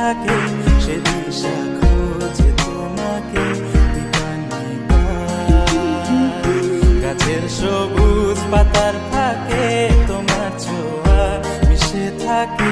থাকে, সে দিশা খোঁজে তোমাকে দিবানিবার। গাছের সবুজ পাতার ফাঁকে তোমার ছোঁয়া মিশে থাকে।